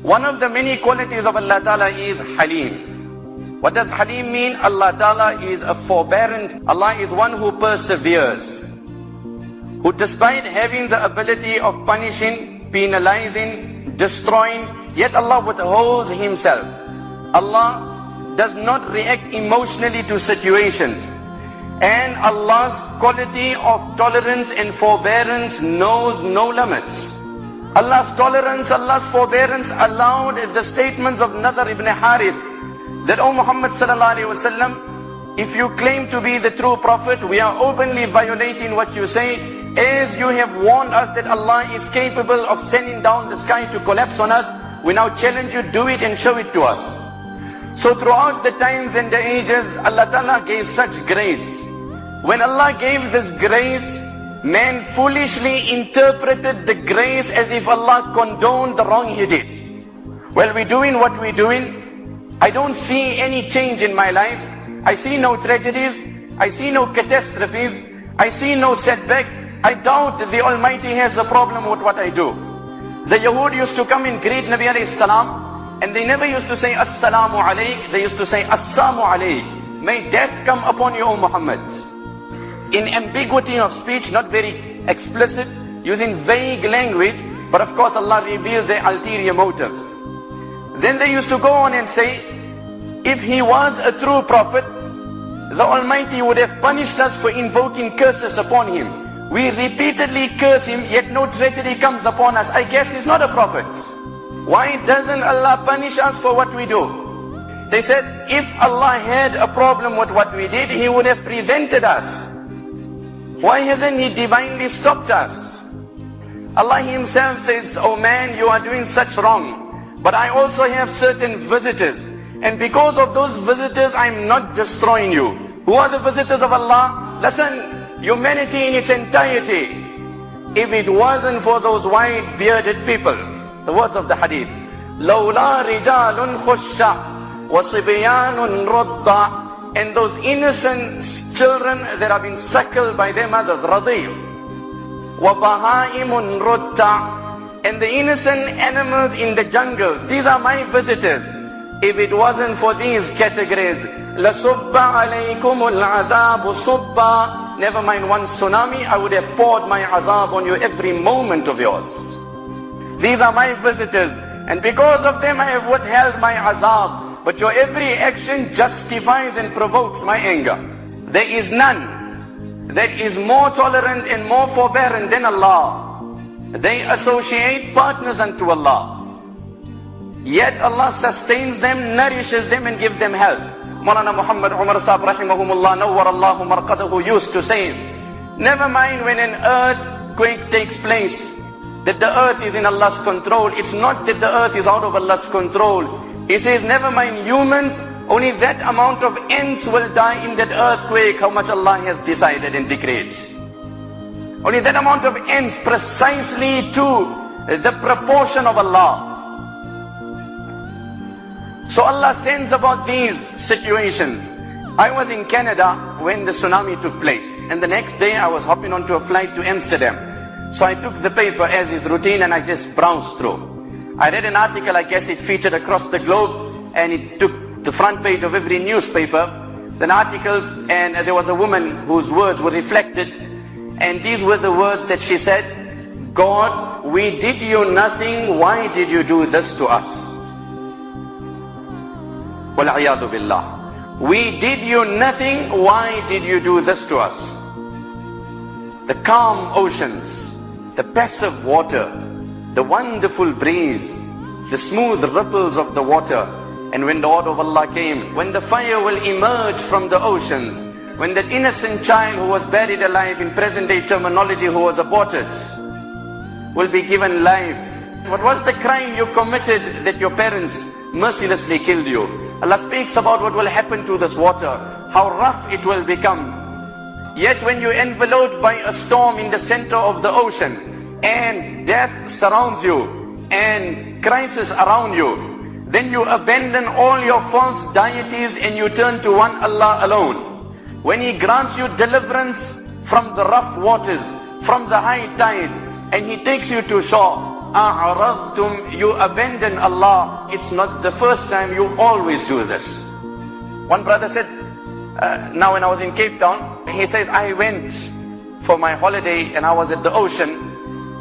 One of the many qualities of Allah Ta'ala is Halim. What does Halim mean? Allah Ta'ala is a forbearant. Allah is one who perseveres, who despite having the ability of punishing, penalizing, destroying, yet Allah withholds Himself. Allah does not react emotionally to situations. And Allah's quality of tolerance and forbearance knows no limits. Allah's tolerance, Allah's forbearance allowed the statements of Nadar ibn Harith that, O Muhammad sallallahu alaihi wasallam, if you claim to be the true prophet, we are openly violating what you say, as you have warned us that Allah is capable of sending down the sky to collapse on us. We now challenge you, do it and show it to us. So throughout the times and the ages, Allah Ta'ala gave such grace. When Allah gave this grace, man foolishly interpreted the grace as if Allah condoned the wrong he did. Well, we're doing what we're doing. I don't see any change in my life. I see no tragedies. I see no catastrophes. I see no setback. I doubt that the Almighty has a problem with what I do. The Yahud used to come and greet Nabi alayhi salam, and they never used to say Assalamu alayk. They used to say Assalamu alayk. May death come upon you, O Muhammad. In ambiguity of speech, not very explicit, using vague language, but of course Allah revealed their ulterior motives. Then they used to go on and say, if he was a true prophet, the Almighty would have punished us for invoking curses upon him. We repeatedly curse him, yet no tragedy comes upon us. I guess he's not a prophet. Why doesn't Allah punish us for what we do? They said, if Allah had a problem with what we did, He would have prevented us. Why hasn't He divinely stopped us? Allah Himself says, oh man, you are doing such wrong, but I also have certain visitors, and because of those visitors, I'm not destroying you. Who are the visitors of Allah? Listen, humanity in its entirety. If it wasn't for those white bearded people, the words of the hadith, لَوْلَا رِجَالٌ خُشَّ وَصِبْيَانٌ رُضَّ, and those innocent children that have been suckled by their mothers, رَضِيٌ وَبَهَائِمٌ رُضَّ, and the innocent animals in the jungles, these are my visitors. If it wasn't for these categories, لَصُبَّ عَلَيْكُمُ الْعَذَابُ صُبَّ, never mind one tsunami, I would have poured my azab on you every moment of yours. These are my visitors, and because of them I have withheld my azab. But your every action justifies and provokes my anger. There is none that is more tolerant and more forbearant than Allah. They associate partners unto Allah, yet Allah sustains them, nourishes them, and gives them help. Maulana Muhammad Umar Sahib rahimahumullah nawwar Allahu marqadahu used to say, never mind when an earthquake takes place, that the earth is in Allah's control. It's not that the earth is out of Allah's control. He says, never mind humans, only that amount of ants will die in that earthquake, how much Allah has decided and decreed. Only that amount of ants, precisely to the proportion of Allah. So Allah sends about these situations. I was in Canada when the tsunami took place, and the next day I was hopping onto a flight to Amsterdam. So I took the paper as is routine and I just browsed through. I read an article, I guess it featured across the globe, and it took the front page of every newspaper, an article, and there was a woman whose words were reflected, and these were the words that she said, God, we did you nothing, why did you do this to us? Wal-'iyadu billah. We did you nothing, why did you do this to us? The calm oceans, the passive water, the wonderful breeze, the smooth ripples of the water. And when the order of Allah came, when the fire will emerge from the oceans, when that innocent child who was buried alive, in present day terminology, who was aborted, will be given life. What was the crime you committed that your parents mercilessly killed you? Allah speaks about what will happen to this water, how rough it will become. Yet when you're enveloped by a storm in the center of the ocean, and death surrounds you, and crisis around you, then you abandon all your false deities and you turn to one Allah alone. When He grants you deliverance from the rough waters, from the high tides, and He takes you to shore, أعرضتم, you abandon Allah. It's not the first time, you always do this. One brother said, now when I was in Cape Town, he says, I went for my holiday and I was at the ocean,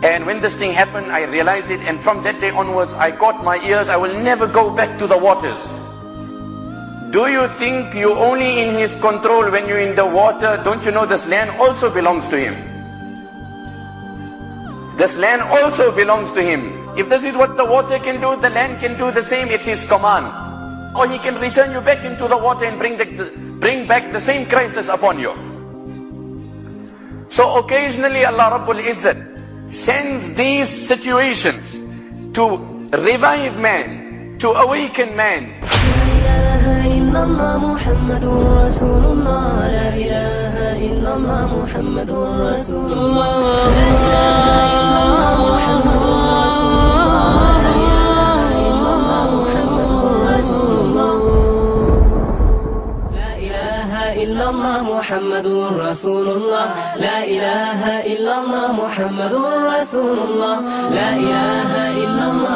and when this thing happened, I realized it, and from that day onwards, I caught my ears, I will never go back to the waters. Do you think you're only in His control when you're in the water? Don't you know this land also belongs to Him? This land also belongs to Him. If this is what the water can do, the land can do the same. It's His command. Or He can return you back into the water and bring back the same crisis upon you. So occasionally Allah Rabbul Izzat sends these situations to revive man, to awaken man. محمد رسول الله لا إله إلا الله محمد رسول الله لا إله إلا الله